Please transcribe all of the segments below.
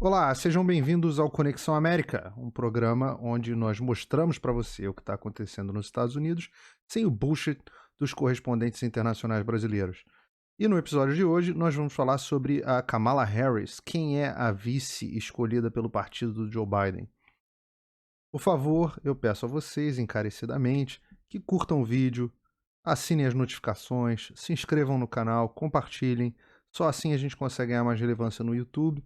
Olá, sejam bem-vindos ao Conexão América, um programa onde nós mostramos para você o que está acontecendo nos Estados Unidos sem o bullshit dos correspondentes internacionais brasileiros. E no episódio de hoje nós vamos falar sobre a Kamala Harris, quem é a vice escolhida pelo partido do Joe Biden. Por favor, eu peço a vocês encarecidamente que curtam o vídeo, assinem as notificações, se inscrevam no canal, compartilhem. Só assim a gente consegue ganhar mais relevância no YouTube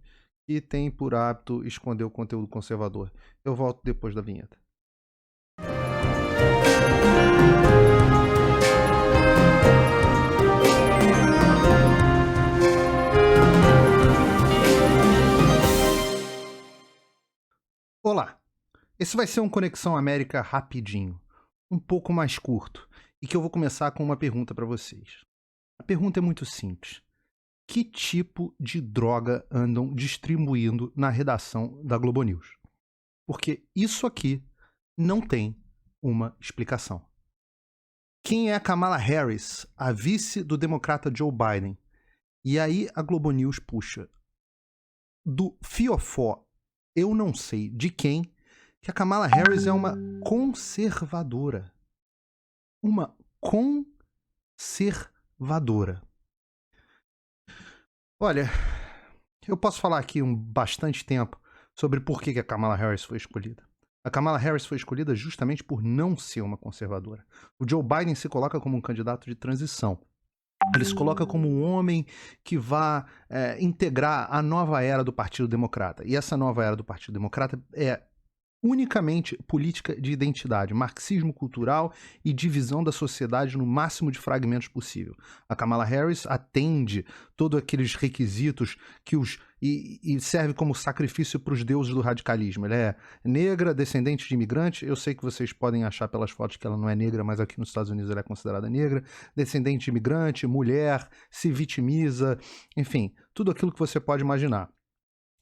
e tem por hábito esconder o conteúdo conservador. Eu volto depois da vinheta. Olá, esse vai ser um Conexão América rapidinho, um pouco mais curto, e que eu vou começar com uma pergunta para vocês. A pergunta é muito simples. Que tipo de droga andam distribuindo na redação da Globo News? Porque isso aqui não tem uma explicação. Quem é a Kamala Harris, a vice do democrata Joe Biden? E aí a Globo News puxa do fiofó, eu não sei de quem, que a Kamala Harris é uma conservadora. Uma conservadora. Olha, eu posso falar aqui bastante tempo sobre por que a Kamala Harris foi escolhida. A Kamala Harris foi escolhida justamente por não ser uma conservadora. O Joe Biden se coloca como um candidato de transição. Ele se coloca como um homem que vai integrar a nova era do Partido Democrata. E essa nova era do Partido Democrata é unicamente política de identidade, marxismo cultural e divisão da sociedade no máximo de fragmentos possível. A Kamala Harris atende todos aqueles requisitos que e serve como sacrifício para os deuses do radicalismo. Ela é negra, descendente de imigrante. Eu sei que vocês podem achar pelas fotos que ela não é negra, mas aqui nos Estados Unidos ela é considerada negra. Descendente de imigrante, mulher, se vitimiza, enfim, tudo aquilo que você pode imaginar.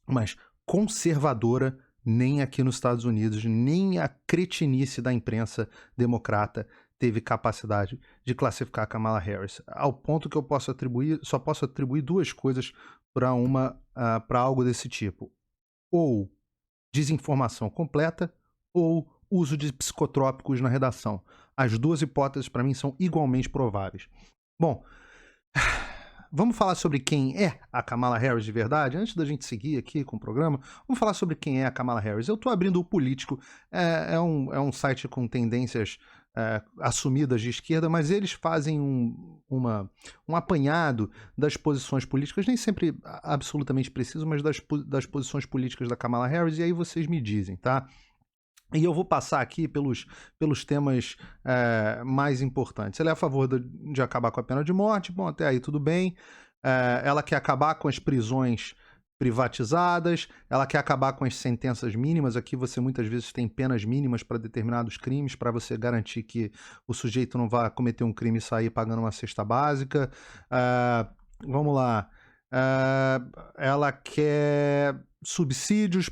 Mas conservadora nem aqui nos Estados Unidos, nem a cretinice da imprensa democrata teve capacidade de classificar a Kamala Harris, ao ponto que eu só posso atribuir duas coisas para algo desse tipo: ou desinformação completa ou uso de psicotrópicos na redação. As duas hipóteses para mim são igualmente prováveis. Bom, vamos falar sobre quem é a Kamala Harris de verdade? Antes da gente seguir aqui com o programa, vamos falar sobre quem é a Kamala Harris. Eu estou abrindo o Político, é um site com tendências assumidas de esquerda, mas eles fazem um apanhado das posições políticas, nem sempre absolutamente preciso, mas das posições políticas da Kamala Harris, e aí vocês me dizem, tá? E eu vou passar aqui pelos temas mais importantes. Ela é a favor de acabar com a pena de morte. Bom, até aí tudo bem. Ela quer acabar com as prisões privatizadas. Ela quer acabar com as sentenças mínimas. Aqui você muitas vezes tem penas mínimas para determinados crimes, para você garantir que o sujeito não vá cometer um crime e sair pagando uma cesta básica. Vamos lá. Ela quer subsídios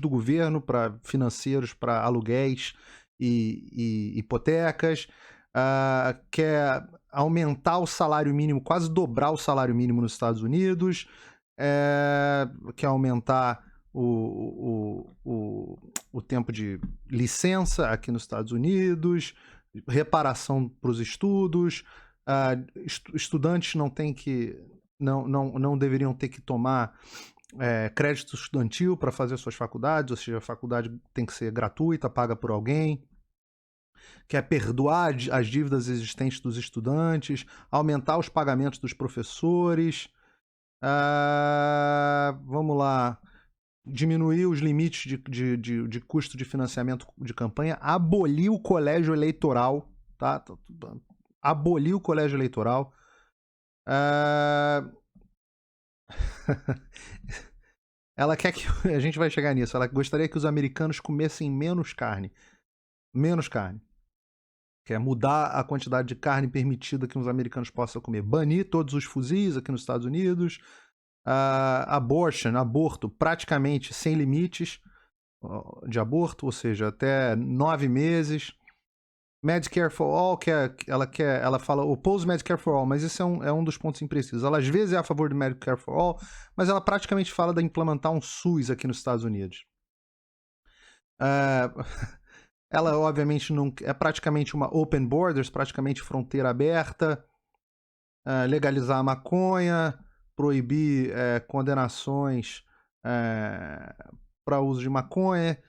do governo para financeiros para aluguéis e hipotecas, quer aumentar o salário mínimo, quase dobrar o salário mínimo nos Estados Unidos, quer aumentar o tempo de licença aqui nos Estados Unidos, reparação para os estudos, estudantes não deveriam ter que tomar crédito estudantil para fazer suas faculdades, ou seja, a faculdade tem que ser gratuita, paga por alguém. Quer perdoar as dívidas existentes dos estudantes, aumentar os pagamentos dos professores. Vamos lá. Diminuir os limites de custo de financiamento de campanha, abolir o colégio eleitoral, tá? Abolir o colégio eleitoral. Ela quer que. A gente vai chegar nisso. Ela gostaria que os americanos comessem menos carne. Menos carne. Quer mudar a quantidade de carne permitida que os americanos possam comer. Banir todos os fuzis aqui nos Estados Unidos. Aborto, praticamente sem limites de aborto, ou seja, até 9 meses. Medicare for All, ela fala oppose Medicare for All, mas esse é um dos pontos imprecisos. Ela às vezes é a favor do Medicare for All, mas ela praticamente fala de implementar um SUS aqui nos Estados Unidos. Ela obviamente não é praticamente uma open borders, praticamente fronteira aberta, legalizar a maconha, proibir condenações para uso de maconha.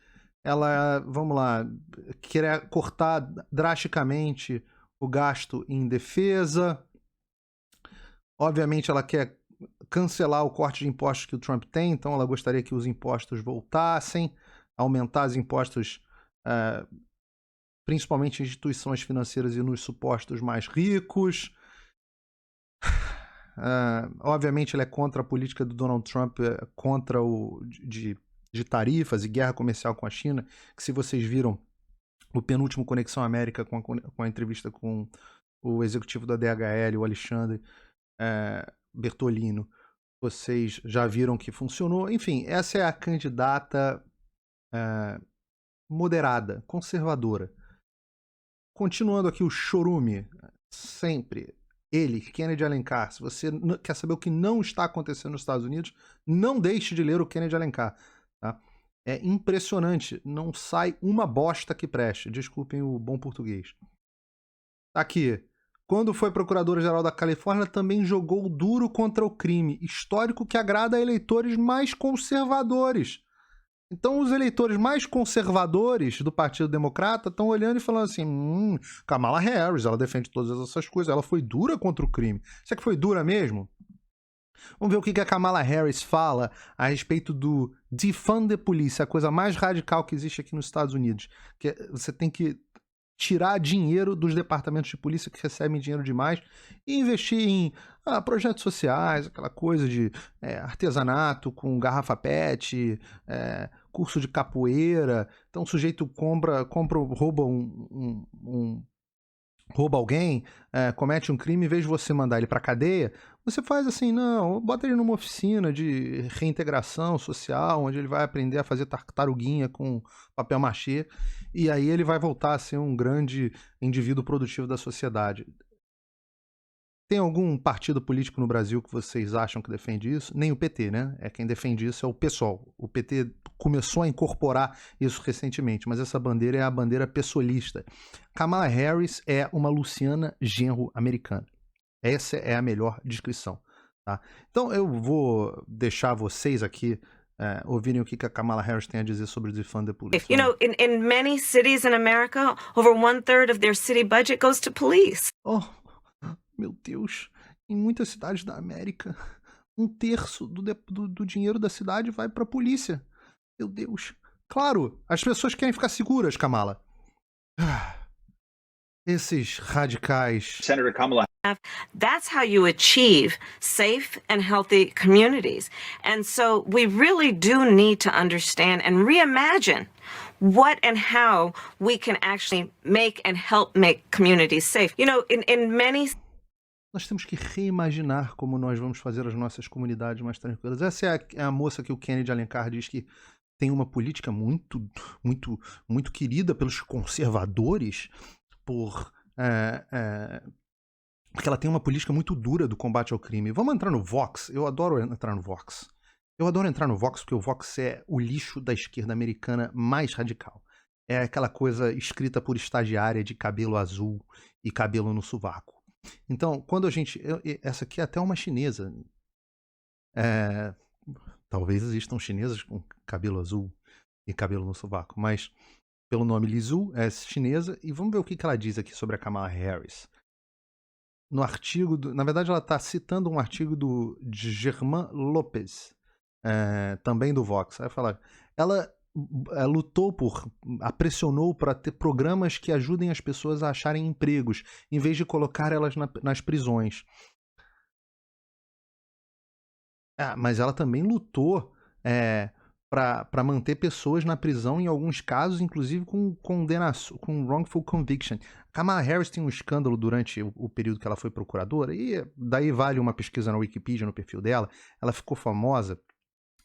Ela, vamos lá, quer cortar drasticamente o gasto em defesa. Obviamente ela quer cancelar o corte de impostos que o Trump tem, então ela gostaria que os impostos voltassem, aumentar os impostos, principalmente em instituições financeiras e nos supostos mais ricos. Obviamente ela é contra a política do Donald Trump, contra de tarifas e guerra comercial com a China, que se vocês viram o penúltimo Conexão América com a entrevista com o executivo da DHL, o Alexandre Bertolino, vocês já viram que funcionou. Enfim, essa é a candidata moderada, conservadora. Continuando aqui o chorume, sempre ele, Kennedy Alencar. Se você quer saber o que não está acontecendo nos Estados Unidos, não deixe de ler o Kennedy Alencar. Tá? É impressionante, não sai uma bosta que preste. Desculpem o bom português. Tá aqui. Quando foi procurador-geral da Califórnia, também jogou duro contra o crime, histórico que agrada a eleitores mais conservadores. Então, os eleitores mais conservadores do Partido Democrata estão olhando e falando assim: Kamala Harris, ela defende todas essas coisas, ela foi dura contra o crime. Será que foi dura mesmo? Vamos ver o que a Kamala Harris fala a respeito do defund the police, a coisa mais radical que existe aqui nos Estados Unidos. Que você tem que tirar dinheiro dos departamentos de polícia que recebem dinheiro demais e investir em projetos sociais, aquela coisa de artesanato com garrafa PET, curso de capoeira. Então o sujeito rouba alguém, comete um crime, em vez de você mandar ele pra cadeia, você faz assim, não, bota ele numa oficina de reintegração social, onde ele vai aprender a fazer tartaruguinha com papel machê, e aí ele vai voltar a ser um grande indivíduo produtivo da sociedade. Tem algum partido político no Brasil que vocês acham que defende isso? Nem o PT, né? Quem defende isso é o PSOL. O PT começou a incorporar isso recentemente, mas essa bandeira é a bandeira pessoalista. Kamala Harris é uma Luciana Genro americana. Essa é a melhor descrição. Tá? Então eu vou deixar vocês aqui ouvirem o que a Kamala Harris tem a dizer sobre o defund the police. You know, in many cities in America, over 1/3 of their city budget goes to police. Oh, meu Deus, em muitas cidades da América, 1/3 do dinheiro da cidade vai pra polícia. Meu Deus. Claro, as pessoas querem ficar seguras, Kamala. Esses radicais. Senator Kamala. That's how you achieve safe and healthy communities. And so we really do need to understand and reimagine what and how we can actually make and help make communities safe. You know, in many... Nós temos que reimaginar como nós vamos fazer as nossas comunidades mais tranquilas. Essa é a moça que o Kennedy Alencar diz que tem uma política muito querida pelos conservadores, porque ela tem uma política muito dura do combate ao crime. Vamos entrar no Vox. Eu adoro entrar no Vox. Eu adoro entrar no Vox porque o Vox é o lixo da esquerda americana mais radical. É aquela coisa escrita por estagiária de cabelo azul e cabelo no sovaco. Então, quando a gente... essa aqui é até uma chinesa. Talvez existam chinesas com cabelo azul e cabelo no sovaco, mas pelo nome Lizu é chinesa. E vamos ver o que ela diz aqui sobre a Kamala Harris. No artigo... na verdade, ela está citando um artigo de Germain Lopes, também do Vox. Aí fala, ela pressionou para ter programas que ajudem as pessoas a acharem empregos, em vez de colocar elas nas prisões. Mas ela também lutou para manter pessoas na prisão, em alguns casos, inclusive com condenação, com wrongful conviction. Kamala Harris tem um escândalo durante o período que ela foi procuradora, e daí vale uma pesquisa na Wikipedia, no perfil dela. Ela ficou famosa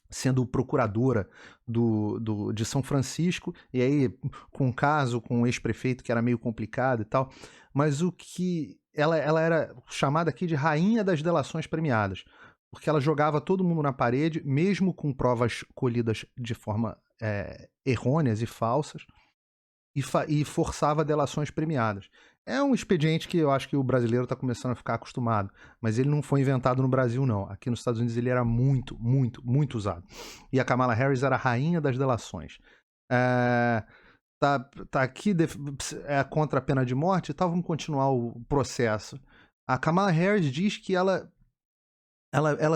sendo procuradora de São Francisco, e aí com um caso com um ex-prefeito que era meio complicado e tal, mas o que ela era chamada aqui de rainha das delações premiadas, porque ela jogava todo mundo na parede, mesmo com provas colhidas de forma errôneas e falsas, e forçava delações premiadas. É um expediente que eu acho que o brasileiro está começando a ficar acostumado, mas ele não foi inventado no Brasil, não. Aqui nos Estados Unidos ele era muito, muito, muito usado. E a Kamala Harris era a rainha das delações. Tá aqui contra a pena de morte, então vamos continuar o processo. A Kamala Harris diz que ela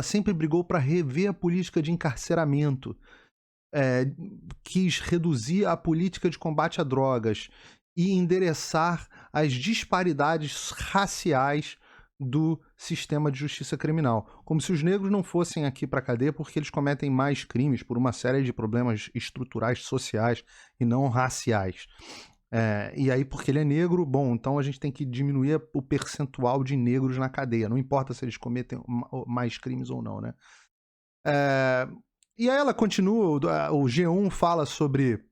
sempre brigou para rever a política de encarceramento, quis reduzir a política de combate a drogas e endereçar as disparidades raciais do sistema de justiça criminal. Como se os negros não fossem aqui para a cadeia porque eles cometem mais crimes por uma série de problemas estruturais sociais e não raciais. E aí, porque ele é negro, bom, então a gente tem que diminuir o percentual de negros na cadeia. Não importa se eles cometem mais crimes ou não, né? E aí ela continua, o G1 fala sobre...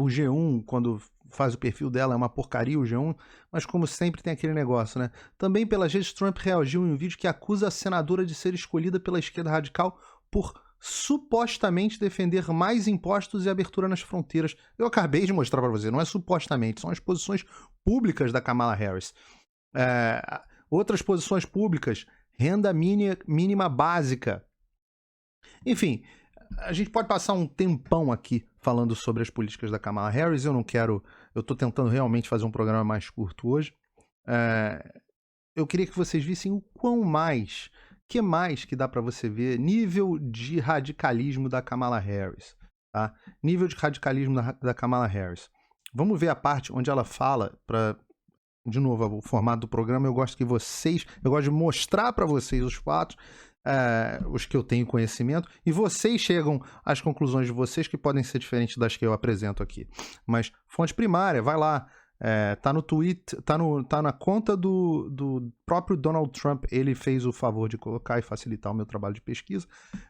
o G1, quando faz o perfil dela, é uma porcaria o G1, mas como sempre tem aquele negócio, né? Também pelas redes, Trump reagiu em um vídeo que acusa a senadora de ser escolhida pela esquerda radical por supostamente defender mais impostos e abertura nas fronteiras. Eu acabei de mostrar para você, não é supostamente, são as posições públicas da Kamala Harris. Outras posições públicas, renda mínima básica. Enfim, a gente pode passar um tempão aqui falando sobre as políticas da Kamala Harris. Eu não quero... Eu estou tentando realmente fazer um programa mais curto hoje. Eu queria que vocês vissem o quão mais... que mais que dá para você ver? Nível de radicalismo da Kamala Harris. Tá? Nível de radicalismo da Kamala Harris. Vamos ver a parte onde ela fala para... De novo, o formato do programa, eu gosto de mostrar para vocês os fatos, os que eu tenho conhecimento, e vocês chegam às conclusões de vocês que podem ser diferentes das que eu apresento aqui. Mas fonte primária, vai lá, tá no tweet, tá na conta do próprio Donald Trump. Ele fez o favor de colocar e facilitar o meu trabalho de pesquisa.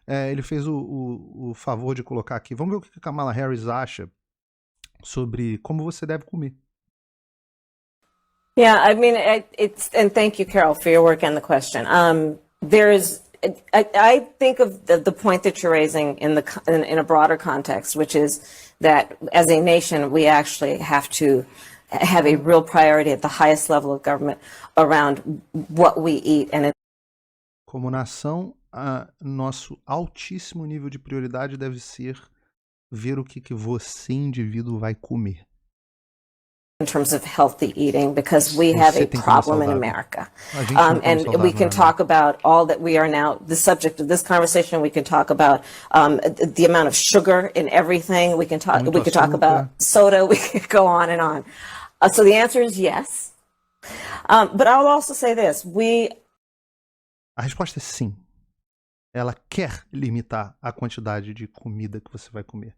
Ele fez o favor de colocar aqui. Vamos ver o que a Kamala Harris acha sobre como você deve comer. Yeah, I mean, and thank you, Carol, for your work on the question. I think of the point that you're raising in a broader context, which is that as a nation, we actually have to have a real priority at the highest level of government around what we eat. Como nação, nosso altíssimo nível de prioridade deve ser ver o que você, indivíduo, vai comer. In terms of healthy eating, because we have a problem in America. And we can talk about all that we are now, the subject of this conversation, we can talk about the amount of sugar in everything. We can talk about soda, we can go on and on. So the answer is yes. But I'll also say this, A resposta é sim. Ela quer limitar a quantidade de comida que você vai comer.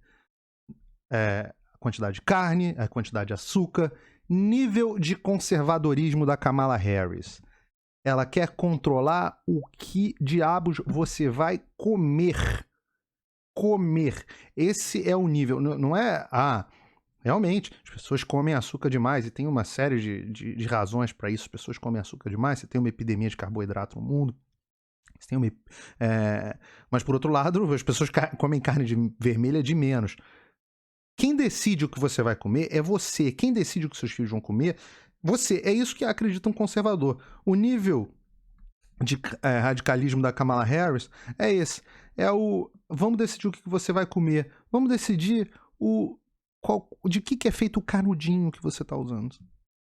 A quantidade de carne, a quantidade de açúcar, nível de conservadorismo da Kamala Harris. Ela quer controlar o que diabos você vai comer. Comer. Esse é o nível. Não é... realmente, as pessoas comem açúcar demais e tem uma série de razões para isso. As pessoas comem açúcar demais, você tem uma epidemia de carboidrato no mundo. Você tem mas, por outro lado, as pessoas comem carne vermelha de menos. Quem decide o que você vai comer é você. Quem decide o que seus filhos vão comer, você. É isso que acredita um conservador. O nível de radicalismo da Kamala Harris é esse. Vamos decidir o que você vai comer. Vamos decidir de que é feito o canudinho que você está usando.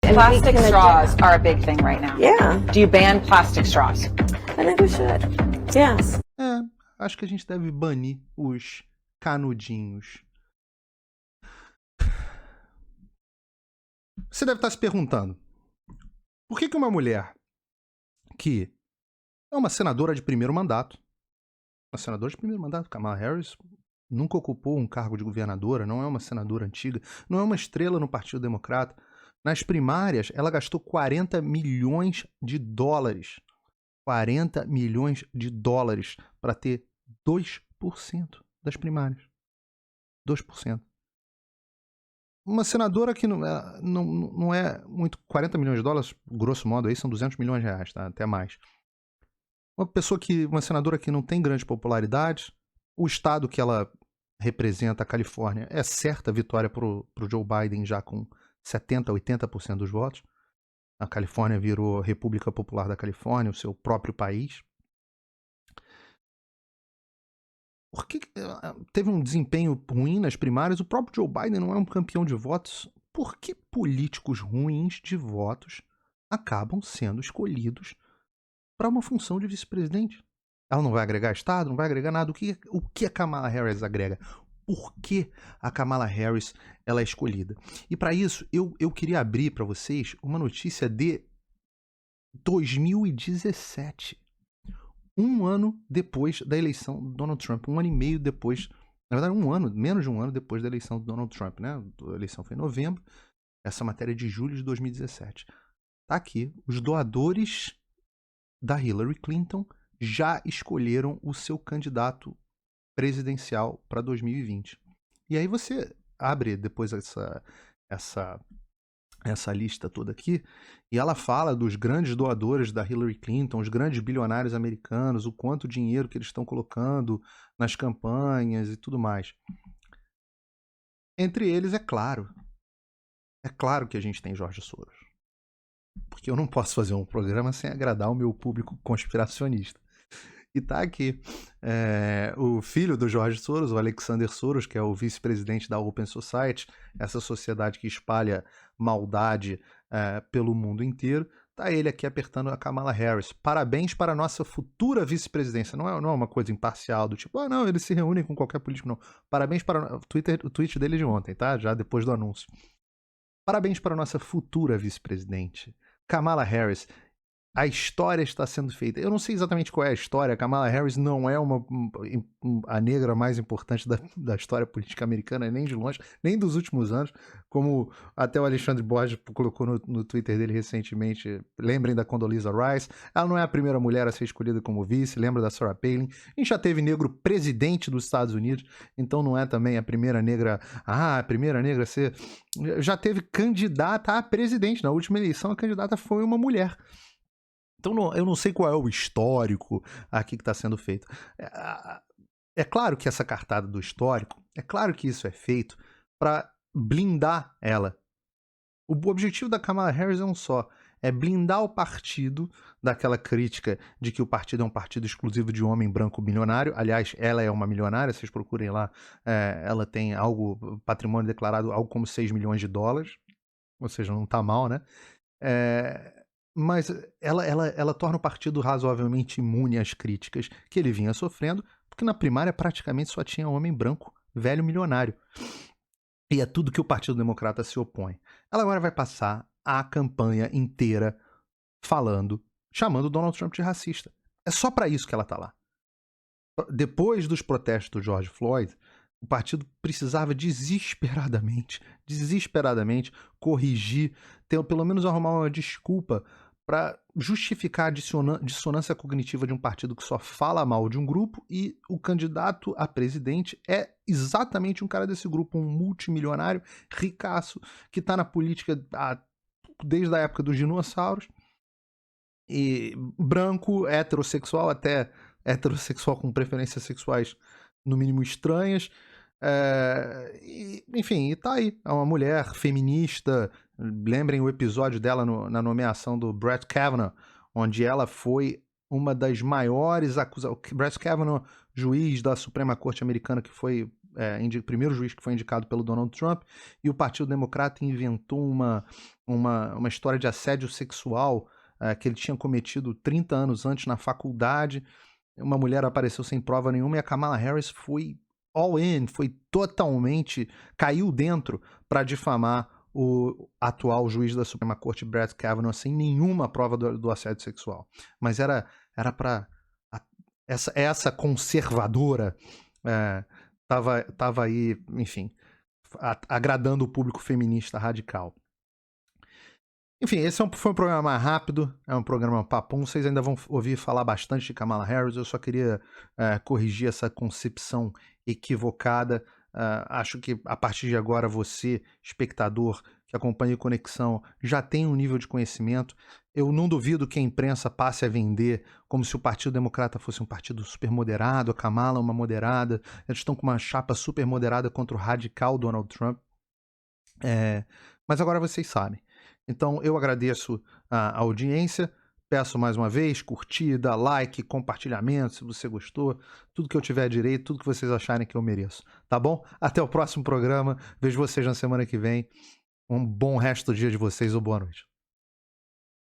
Plastic straws are a big thing right now. Yeah. Do you ban plastic straws? I think we should. Yes. Acho que a gente deve banir os canudinhos. Você deve estar se perguntando, por que uma mulher que é uma senadora de primeiro mandato, Kamala Harris, nunca ocupou um cargo de governadora, não é uma senadora antiga, não é uma estrela no Partido Democrata. Nas primárias, ela gastou 40 milhões de dólares. 40 milhões de dólares para ter 2% 2% das primárias. 2%. Uma senadora que não é muito... 40 milhões de dólares, grosso modo, aí são 200 milhões de reais, tá? Até mais. Uma senadora que não tem grande popularidade, o estado que ela representa, a Califórnia, é certa vitória pro Joe Biden já com 70%, 80% dos votos. A Califórnia virou República Popular da Califórnia, o seu próprio país. Por que teve um desempenho ruim nas primárias? O próprio Joe Biden não é um campeão de votos. Por que políticos ruins de votos acabam sendo escolhidos para uma função de vice-presidente? Ela não vai agregar estado, não vai agregar nada. O que a Kamala Harris agrega? Por que a Kamala Harris ela é escolhida? E para isso, eu queria abrir para vocês uma notícia de 2017. Um ano depois da eleição do Donald Trump. 1 ano e meio depois. Na verdade, menos de um ano depois da eleição do Donald Trump, né? A eleição foi em novembro. Essa matéria é de julho de 2017. Tá aqui. Os doadores da Hillary Clinton já escolheram o seu candidato presidencial para 2020. E aí você abre depois essa lista toda aqui, e ela fala dos grandes doadores da Hillary Clinton, os grandes bilionários americanos, o quanto dinheiro que eles estão colocando nas campanhas e tudo mais. Entre eles, é claro que a gente tem George Soros. Porque eu não posso fazer um programa sem agradar o meu público conspiracionista. E tá aqui. O filho do George Soros, o Alexander Soros, que é o vice-presidente da Open Society, essa sociedade que espalha maldade pelo mundo inteiro, tá ele aqui apertando a Kamala Harris. Parabéns para a nossa futura vice-presidência. Não é uma coisa imparcial, do tipo, não, eles se reúnem com qualquer político, não. Parabéns para... O tweet dele de ontem, tá? Já depois do anúncio. Parabéns para a nossa futura vice-presidente, Kamala Harris. A história está sendo feita. Eu não sei exatamente qual é a história. A Kamala Harris não é a negra mais importante da história política americana, nem de longe, nem dos últimos anos, como até o Alexandre Borges colocou no Twitter dele recentemente. Lembrem da Condoleezza Rice. Ela não é a primeira mulher a ser escolhida como vice. Lembra da Sarah Palin. A gente já teve negro presidente dos Estados Unidos, então não é também a primeira negra... a primeira negra a ser... Já teve candidata a presidente. Na última eleição, a candidata foi uma mulher. Então, eu não sei qual é o histórico aqui que está sendo feito. É claro que essa cartada do histórico, é claro que isso é feito para blindar ela. O objetivo da Kamala Harris é um só, é blindar o partido daquela crítica de que o partido é um partido exclusivo de homem branco milionário. Aliás, ela é uma milionária, vocês procurem lá, ela tem patrimônio declarado algo como 6 milhões de dólares, ou seja, não está mal, né? Mas ela torna o partido razoavelmente imune às críticas que ele vinha sofrendo, porque na primária praticamente só tinha homem branco, velho milionário. E é tudo que o Partido Democrata se opõe. Ela agora vai passar a campanha inteira chamando Donald Trump de racista. É só para isso que ela tá lá. Depois dos protestos do George Floyd, o partido precisava desesperadamente corrigir, pelo menos arrumar uma desculpa para justificar a dissonância cognitiva de um partido que só fala mal de um grupo, e o candidato a presidente é exatamente um cara desse grupo, um multimilionário, ricaço, que está na política desde a época dos dinossauros, e branco, heterossexual, até heterossexual com preferências sexuais no mínimo estranhas. Enfim, e tá aí. É uma mulher feminista. Lembrem o episódio dela na nomeação do Brett Kavanaugh, onde ela foi uma das maiores acusações. Brett Kavanaugh, juiz da Suprema Corte Americana, que foi o primeiro juiz que foi indicado pelo Donald Trump, e o Partido Democrata inventou uma história de assédio sexual que ele tinha cometido 30 anos antes na faculdade. Uma mulher apareceu sem prova nenhuma, e a Kamala Harris foi all in, caiu dentro para difamar o atual juiz da Suprema Corte, Brett Kavanaugh, sem nenhuma prova do assédio sexual. Mas era para essa conservadora tava aí, enfim, agradando o público feminista radical. Enfim, esse foi um programa mais rápido, é um programa papum. Vocês ainda vão ouvir falar bastante de Kamala Harris. Eu só queria corrigir essa concepção equivocada. Acho que a partir de agora você, espectador que acompanha o Conexão, já tem um nível de conhecimento. Eu não duvido que a imprensa passe a vender como se o Partido Democrata fosse um partido super moderado, a Kamala uma moderada. Eles estão com uma chapa super moderada contra o radical Donald Trump. Mas agora vocês sabem. Então eu agradeço a audiência, peço mais uma vez curtida, like, compartilhamento se você gostou, tudo que eu tiver direito, tudo que vocês acharem que eu mereço, tá bom? Até o próximo programa, vejo vocês na semana que vem, um bom resto do dia de vocês ou boa noite.